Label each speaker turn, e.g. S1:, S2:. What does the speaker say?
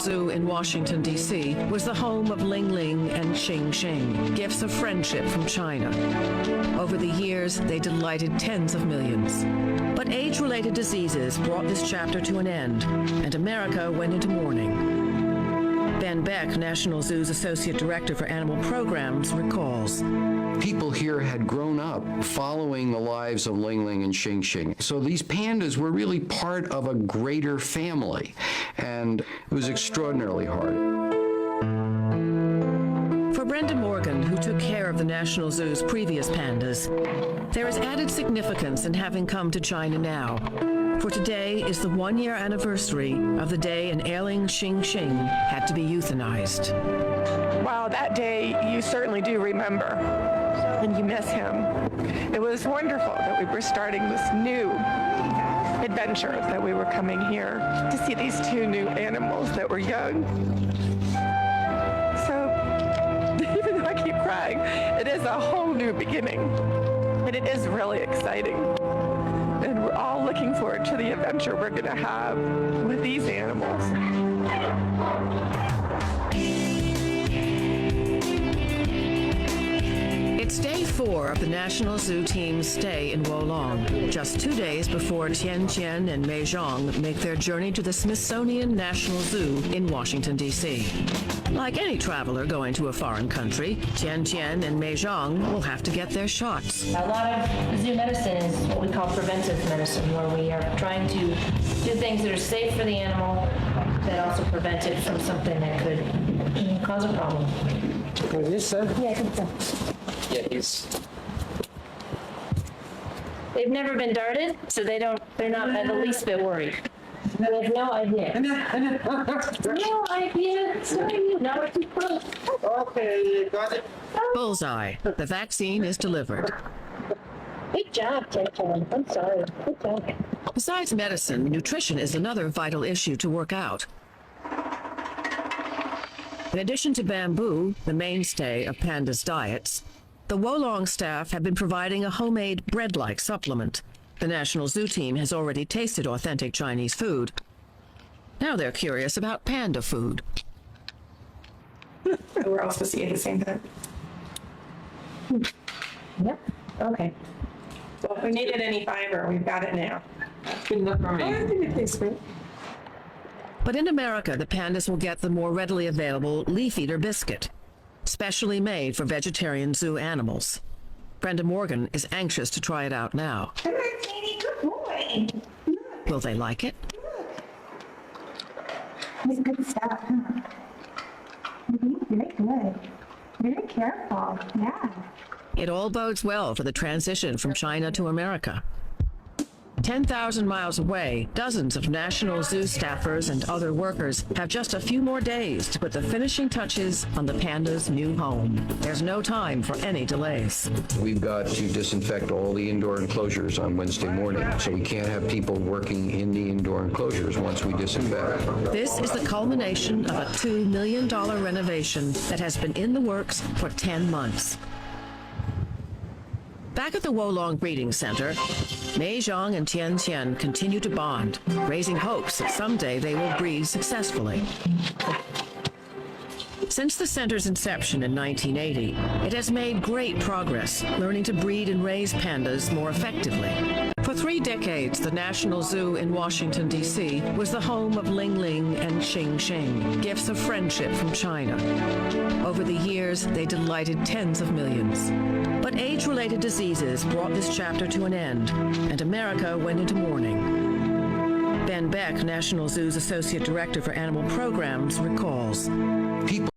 S1: Zoo in Washington, D.C. was the home of Ling Ling and Xing Xing, gifts of friendship from China. Over the years, they delighted tens of millions. But age-related diseases brought this chapter to an end, and America went into mourning. Ben Beck, National Zoo's Associate Director for Animal Programs, recalls.
S2: People here had grown up following the lives of Ling Ling and Xing Xing. So these pandas were really part of a greater family, and it was extraordinarily hard.
S1: For Brenda Morgan, who took care of the National Zoo's previous pandas, there is added significance in having come to China now. For today is the one-year anniversary of the day an ailing Xing Xing had to be euthanized.
S3: Wow, that day you certainly do remember, and you miss him. It was wonderful that we were starting this new adventure, that we were coming here to see these two new animals that were young. So, even though I keep crying, it is a whole new beginning, and it is really exciting. And we're all looking forward to the adventure we're going to have with these animals.
S1: It's day 4 of the National Zoo team's stay in Wolong, just 2 days before Tian Tian and Mei Zhang make their journey to the Smithsonian National Zoo in Washington, D.C. Like any traveler going to a foreign country, Tian Tian and Mei Zhang will have to get their shots.
S4: A lot of zoo medicine is what we call preventive medicine, where we are trying to do things that are safe for the animal, that also prevent it from something that could cause a problem.
S5: Is this so?
S4: Yeah, I think so.
S5: Yeah, he's.
S4: They've never been darted, so they're not the least bit worried. They have no idea. No idea. Sorry, not too close.
S5: Okay, got it.
S1: Bullseye. The vaccine is delivered.
S4: Good job, Ted. I'm sorry. Good job.
S1: Besides medicine, nutrition is another vital issue to work out. In addition to bamboo, the mainstay of pandas' diets, the Wolong staff have been providing a homemade bread-like supplement. The National Zoo team has already tasted authentic Chinese food. Now they're curious about panda food.
S3: We're all supposed to eat at the same time.
S4: Yep. Okay.
S3: So if we needed any fiber, we've got it now.
S5: Good enough for me.
S3: I think it tastes great.
S1: But in America, the pandas will get the more readily available leaf eater biscuit, specially made for vegetarian zoo animals. Brenda Morgan is anxious to try it out now.
S3: Come on, Katie, good boy.
S1: Will they like it?
S6: It's good stuff. Very good. Very careful. Yeah.
S1: It all bodes well for the transition from China to America. 10,000 miles away, dozens of National Zoo staffers and other workers have just a few more days to put the finishing touches on the panda's new home. There's no time for any delays.
S2: We've got to disinfect all the indoor enclosures on Wednesday morning, so we can't have people working in the indoor enclosures once we disinfect.
S1: This is the culmination of a $2 million renovation that has been in the works for 10 months. Back at the Wolong Breeding Center, Mei Zhang and Tian Tian continue to bond, raising hopes that someday they will breed successfully. Since the center's inception in 1980, it has made great progress learning to breed and raise pandas more effectively. For 3 decades, the National Zoo in Washington, D.C. was the home of Ling Ling and Xing Xing, gifts of friendship from China. Over the years, they delighted tens of millions. But age-related diseases brought this chapter to an end, and America went into mourning. Ben Beck, National Zoo's Associate Director for Animal Programs, recalls.
S2: People